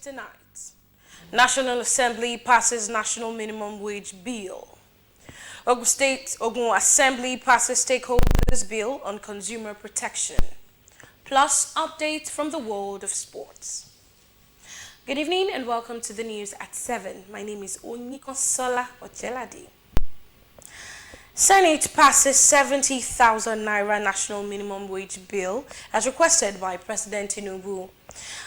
tonight. National Assembly passes National Minimum Wage Bill. Ogun Assembly passes Stakeholders Bill on Consumer Protection. Plus, updates from the world of sports. Good evening and welcome to the news at 7. My name is Onyikosola Ocheladi. Senate passes 70,000 Naira National Minimum Wage Bill as requested by President Tinubu.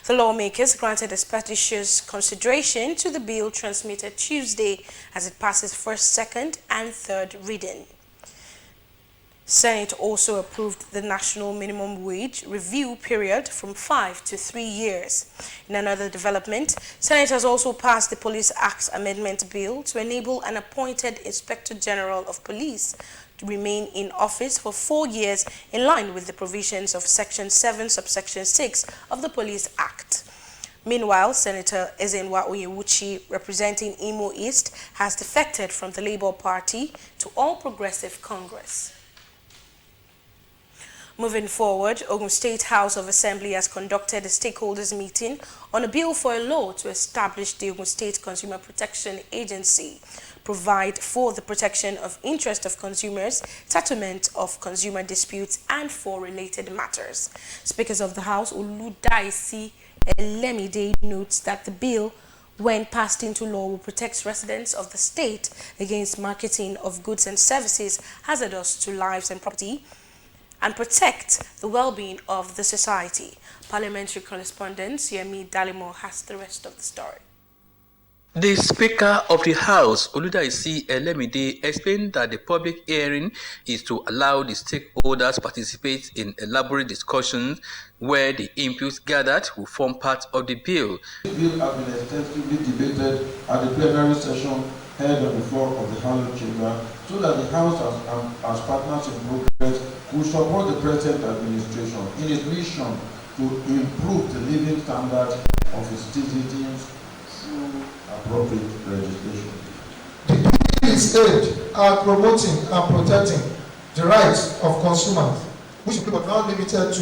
The lawmakers granted expeditious consideration to the bill transmitted Tuesday as it passes first, second, and third reading. Senate also approved the national minimum wage review period from 5 to 3 years. In another development, Senate has also passed the Police Act Amendment Bill to enable an appointed Inspector General of Police to remain in office for 4 years in line with the provisions of Section 7, subsection 6 of the Police Act. Meanwhile, Senator Ezenwa Oyewuchi, representing Imo East, has defected from the Labour Party to All Progressive Congress. Moving forward, Ogun State House of Assembly has conducted a stakeholders meeting on a bill for a law to establish the Ogun State Consumer Protection Agency, provide for the protection of interest of consumers, settlement of consumer disputes, and for related matters. Speakers of the House, Oludaisi Elemide, notes that the bill, when passed into law, will protect residents of the state against marketing of goods and services hazardous to lives and property, and protect the well-being of the society. Parliamentary correspondent Yemi Dalimo has the rest of the story. The Speaker of the House, Oludaisi Elemide, explained that the public hearing is to allow the stakeholders participate in elaborate discussions where the inputs gathered will form part of the bill. The bill has been extensively debated at the plenary session held on the floor of the House Chamber so that the House as partners in progress will support the present administration in its mission to improve the living standards of its citizens through appropriate legislation. The bill is aimed at promoting and protecting the rights of consumers, which is not limited to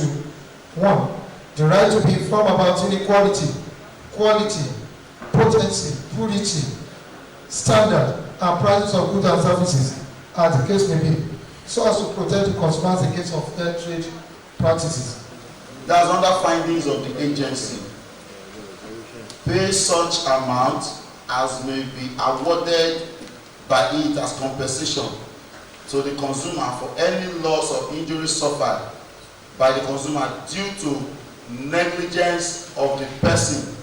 1. The right to be informed about inequality, quality, potency, purity, standard, and prices of goods and services, as the case may be, so as to protect the consumers against unfair trade practices. That's under findings of the agency. Pay such amount as may be awarded by it as compensation to the consumer for any loss or injury suffered by the consumer due to negligence of the person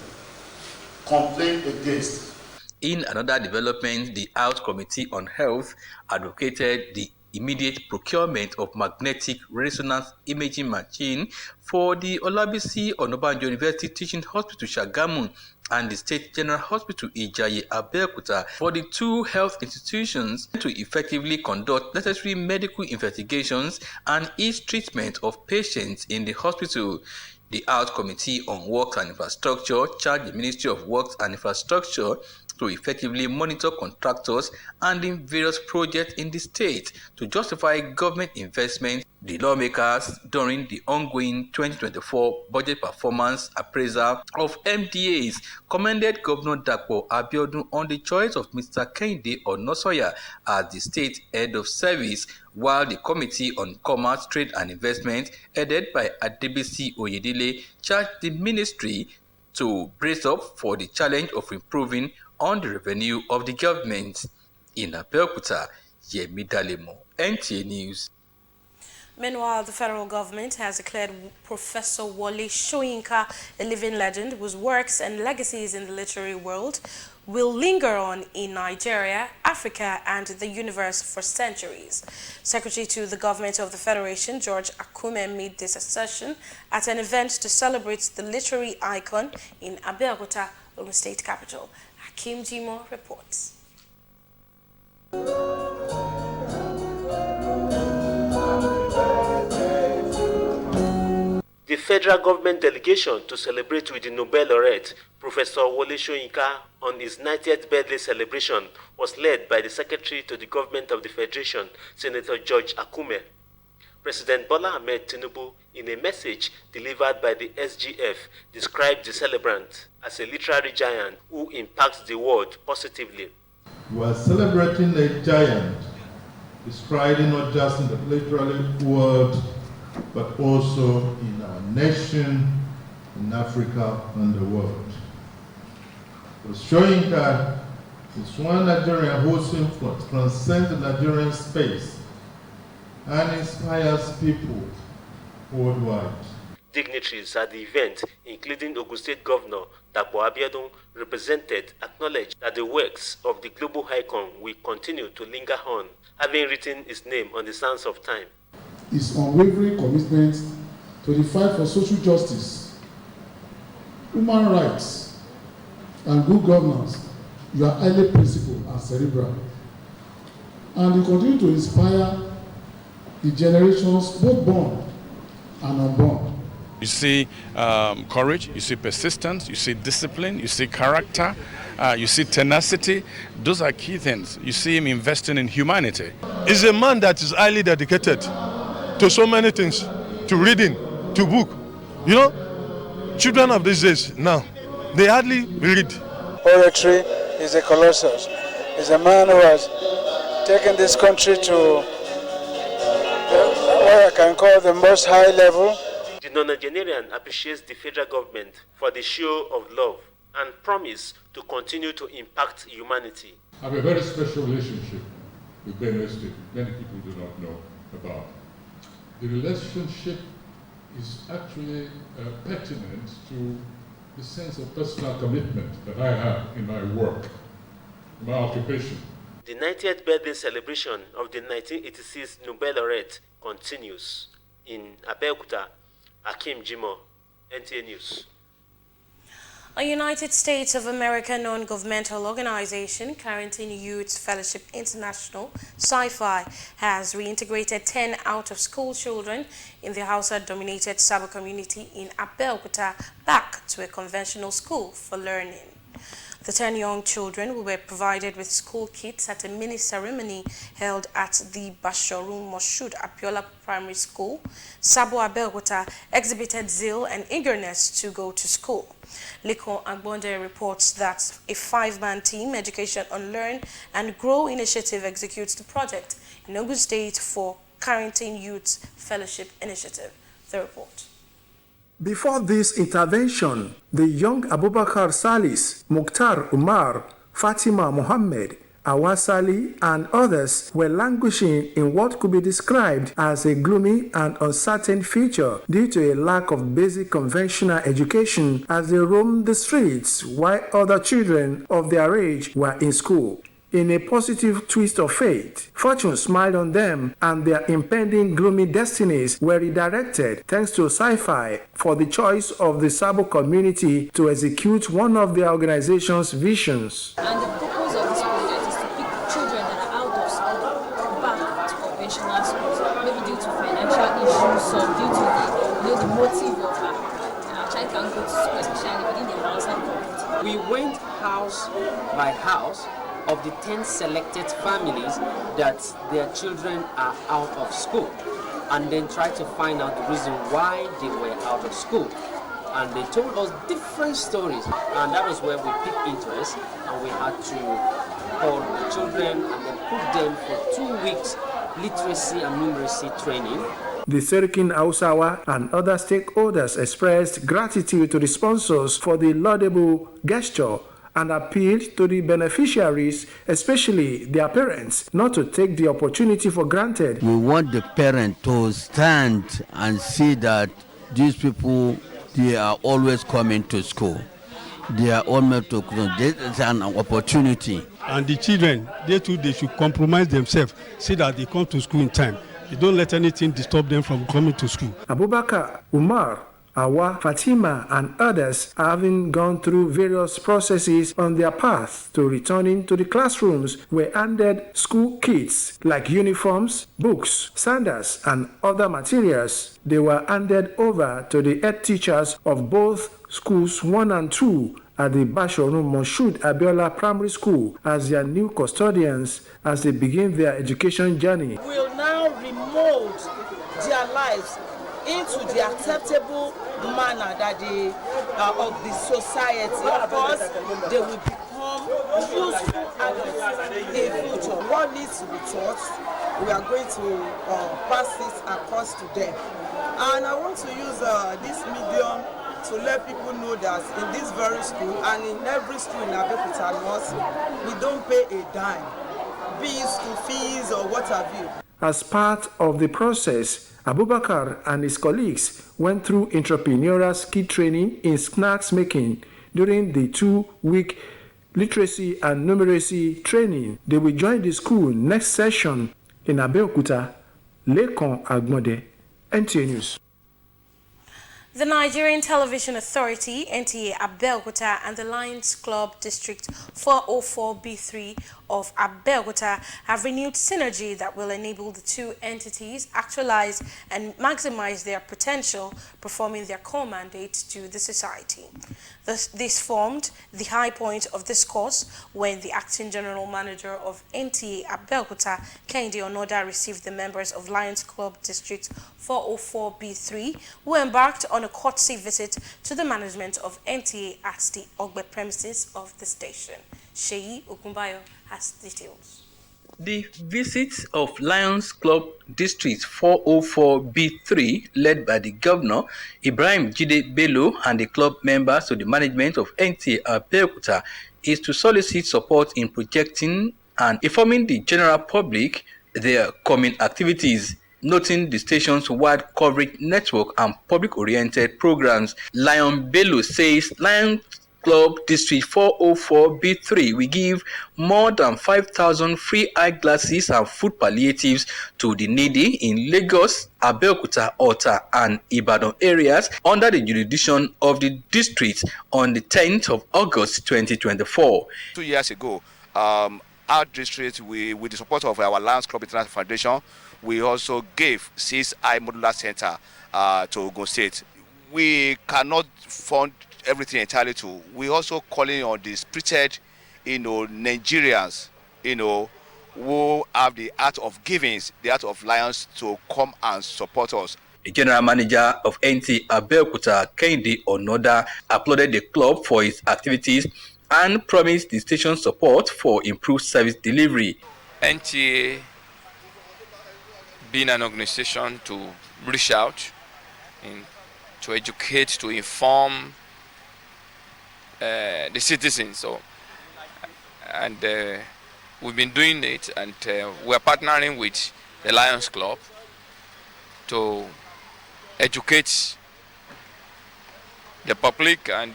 complained against. In another development, the House Committee on Health advocated the immediate procurement of magnetic resonance imaging machine for the Olabisi Onabanjo University Teaching Hospital Shagamu and the State General Hospital NTA Abeokuta for the two health institutions to effectively conduct necessary medical investigations and ease treatment of patients in the hospital. The House Committee on Works and Infrastructure charged the Ministry of Works and Infrastructure to effectively monitor contractors handling various projects in the state to justify government investment. The lawmakers, during the ongoing 2024 budget performance appraisal of MDAs, commended Governor Dapo Abiodun on the choice of Mr. Kehinde Onosoya as the state head of service, while the Committee on Commerce, Trade and Investment, headed by Adebisi Oyedele, charged the ministry to brace up for the challenge of improving on the revenue of the government. In Abeokuta, Yemi Dalimo, NTA News. Meanwhile, the federal government has declared Professor Wole Soyinka a living legend whose works and legacies in the literary world will linger on in Nigeria, Africa, and the universe for centuries. Secretary to the Government of the Federation, George Akume, made this assertion at an event to celebrate the literary icon in Abeokuta, Ogun State capital. Hakim Jimo reports. The federal government delegation to celebrate with the Nobel laureate, Professor Wole Soyinka, on his 90th birthday celebration was led by the Secretary to the Government of the Federation, Senator George Akume. President Bola Ahmed Tinubu, in a message delivered by the SGF, described the celebrant as a literary giant who impacts the world positively. We are celebrating a giant, striding not just in the literary world, but also in our nation, in Africa, and the world. Soyinka is one Nigerian whose influence transcends the Nigerian space and inspires people worldwide. Dignitaries at the event, including Ogun State Governor Dapo Abiodun, represented, acknowledged that the works of the global icon will continue to linger on, having written his name on the sands of time. His unwavering commitment to the fight for social justice, human rights, and good governance, you are highly principled and cerebral. And you continue to inspire the generations both born and unborn. You see courage, you see persistence, you see discipline, you see character, you see tenacity. Those are key things. You see him investing in humanity. He's a man that is highly dedicated to so many things, to reading, to book. You know, children of these days now, they hardly read. Poetry is a colossus. He's a man who has taken this country to what I can call the most high level. The nonagenarian appreciates the federal government for the show of love and promise to continue to impact humanity. I have a very special relationship with Benue State, many people do not know about. The relationship is actually pertinent to the sense of personal commitment that I have in my work, my occupation. The 90th birthday celebration of the 1986 Nobel laureate continues. In Abeokuta, Akim Jimo, NTA News. A United States of America non-governmental organization, Carrington Youth Fellowship International, SCI-FI, has reintegrated 10 out-of-school children in the Hausa-dominated Sabo community in Abeokuta back to a conventional school for learning. The 10 young children who were provided with school kits at a mini ceremony held at the Bashorum Moshood Abiola Primary School, Sabo Abeokuta, exhibited zeal and eagerness to go to school. Liko Agbonde reports that a 5-man team, Education on Learn and Grow initiative, executes the project in Ogun State for Carrington Youth Fellowship Initiative. The report. Before this intervention, the young Abubakar Salis, Mukhtar Umar, Fatima Mohammed, Awasali, and others were languishing in what could be described as a gloomy and uncertain future due to a lack of basic conventional education as they roamed the streets while other children of their age were in school. In a positive twist of fate, fortune smiled on them and their impending gloomy destinies were redirected thanks to SCI-FI for the choice of the Sabo community to execute one of their organization's visions. And the purpose of this project is to pick children that are out of school back to conventional schools, maybe due to financial issues or due to the motive of our child can go to school, especially within the Hausa community. We went house by house of the 10 selected families that their children are out of school, and then try to find out the reason why they were out of school. And they told us different stories, and that was where we picked interest, and we had to call the children and then put them for 2 weeks literacy and numeracy training. The Serikin Hausawa and other stakeholders expressed gratitude to the sponsors for the laudable gesture and appealed to the beneficiaries, especially their parents, not to take the opportunity for granted. We want the parent to stand and see that these people, they are always coming to school. They are always to school. This is an opportunity. And the children, they too, they should compromise themselves, see that they come to school in time. They don't let anything disturb them from coming to school. Abubakar, Umar, Awa, Fatima, and others, having gone through various processes on their path to returning to the classrooms, were handed school kits like uniforms, books, sandals, and other materials. They were handed over to the head teachers of both schools 1 and 2 at the Bashorum Moshood Abiola Primary School as their new custodians as they begin their education journey. We'll now remold their lives into the acceptable manner that they of the society. Of course, they will become useful adults in future. What needs to be taught, we are going to pass this across to them. And I want to use this medium to let people know that in this very school and in every school in Abeokuta North, we don't pay a dime, be it school fees or what have you. As part of the process, Abubakar and his colleagues went through entrepreneurial skill training in snacks making during the 2-week literacy and numeracy training. They will join the school next session in Abeokuta. Lekon Agbonde, NTA News. The Nigerian Television Authority, NTA Abeokuta, and the Lions Club District 404B3 of Abeokuta have renewed synergy that will enable the two entities actualize and maximize their potential, performing their core mandate to the society. This formed the high point of this course when the Acting General Manager of NTA Abeokuta, Kehinde Onoda, received the members of Lions Club District 404B3 who embarked on a courtesy visit to the management of NTA at the Ogbe premises of the station. Sheyi Okunbayo has details. The visit of Lions Club District 404B3, led by the Governor, Ibrahim Jide Bello, and the club members to the management of NTA Abeokuta, is to solicit support in projecting and informing the general public their coming activities, noting the station's wide coverage network and public-oriented programs. Lion Bello says Lions Club District 404B3 will give more than 5,000 free eyeglasses and food palliatives to the needy in Lagos, Abeokuta, Ota, and Ibadan areas under the jurisdiction of the district on the 10th of August 2024. 2 years ago, our district, with the support of our Lions Club International Foundation, we also gave 6 eye modular center to Ogun State. We cannot fund everything entirely too. We also calling on the spirited, Nigerians, who have the art of giving, the art of Lions, to come and support us. The general manager of NTA Abeokuta, Kehinde Onoda, applauded the club for its activities and promised the station's support for improved service delivery. NTA being an organization to reach out, to educate, to inform the citizens. And we've been doing it, and we're partnering with the Lions Club to educate the public and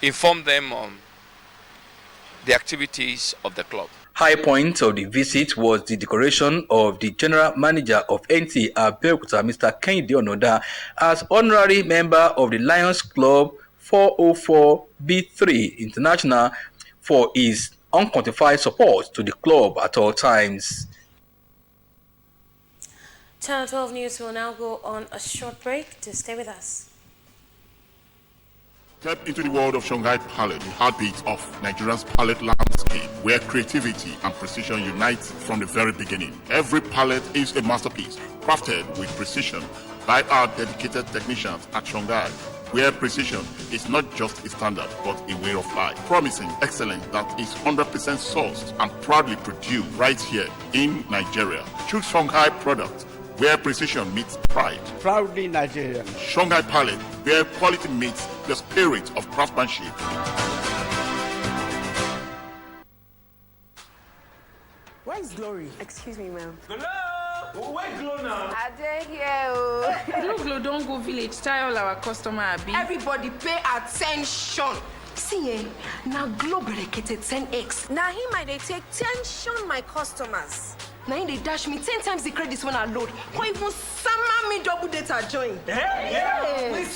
inform them on the activities of the club. High point of the visit was the decoration of the general manager of NTA Abeokuta, Mr. Kehinde Onoda, as honorary member of the Lions Club 404B3 International for his unquantified support to the club at all times. Channel 12 News will now go on a short break. To stay with us. Step into the world of Shanghai Palette, the heartbeat of Nigeria's palette landscape, where creativity and precision unite from the very beginning. Every palette is a masterpiece, crafted with precision by our dedicated technicians at Shanghai, where precision is not just a standard, but a way of life. Promising excellence that is 100% sourced and proudly produced right here in Nigeria. Choose Shanghai products, where precision meets pride. Proudly Nigerian. Shanghai Palette, where quality meets the spirit of craftsmanship. Where is Glory? Excuse me, ma'am. Glow! Where Glow now? I did here. Glow, don't go village. Tell all our customer, Abi. Everybody pay attention. See, now Glow dedicated 10x. Now he might take tension my customers. Now they dash me 10 times the credits when I load. Or even summer me double data join. Yeah. Yes. Wait,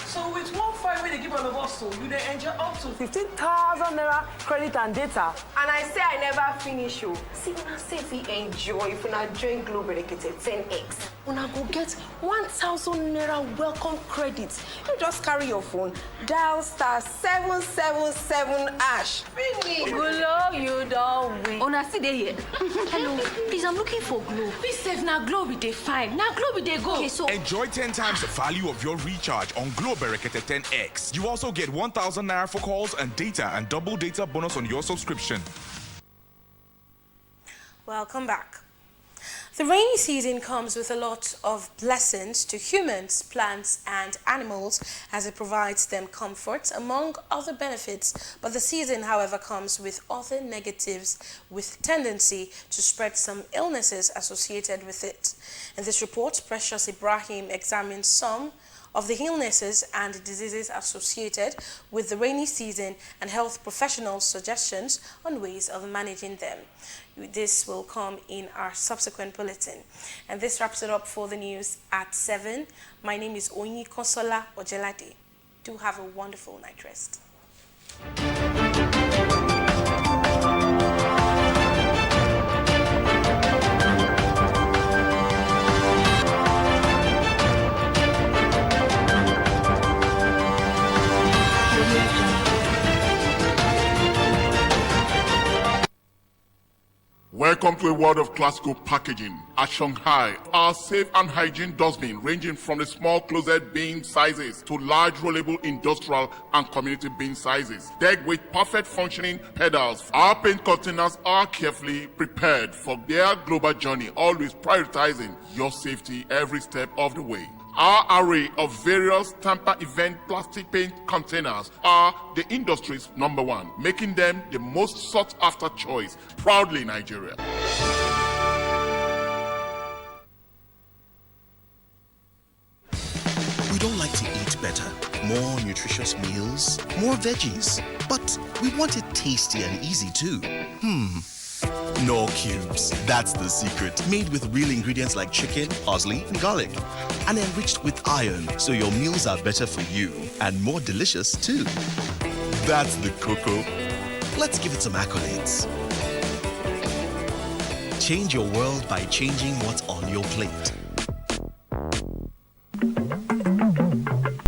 so with 1.5 when they give all of us, so you they enjoy up to 15,000 naira credit and data. And I say I never finish you. See, una say if we enjoy, if una join Globe Educated 10x, una go get 1,000 naira welcome credit. You just carry your phone, dial *777#. Finish. Gulo, you don't win. Una see they here. Hello, please, I'm looking for Globe. Please save now Globe they fine. Now Globe they go. Okay, so enjoy 10 times the value of your recharge on Globe Berekete 10X. You also get 1,000 naira for calls and data and double data bonus on your subscription. Welcome back. The rainy season comes with a lot of blessings to humans, plants, and animals as it provides them comfort, among other benefits. But the season, however, comes with other negatives with tendency to spread some illnesses associated with it. In this report, Precious Ibrahim examines some of the illnesses and diseases associated with the rainy season and health professionals' suggestions on ways of managing them. This will come in our subsequent bulletin. And this wraps it up for the news at 7. My name is Onyi Konsola Ojelade. Do have a wonderful night rest. Welcome to a world of classical packaging. At Shanghai, our safe and hygiene dustbin ranging from the small closet bin sizes to large rollable industrial and community bin sizes. Decked with perfect functioning pedals, our paint containers are carefully prepared for their global journey, always prioritizing your safety every step of the way. Our array of various Tampa event plastic paint containers are the industry's #1, making them the most sought-after choice. Proudly Nigeria. We don't like to eat better, more nutritious meals, more veggies, but we want it tasty and easy too. Knorr Cubes, that's the secret. Made with real ingredients like chicken, parsley, and garlic. And enriched with iron, so your meals are better for you and more delicious too. That's the cocoa. Let's give it some accolades. Change your world by changing what's on your plate.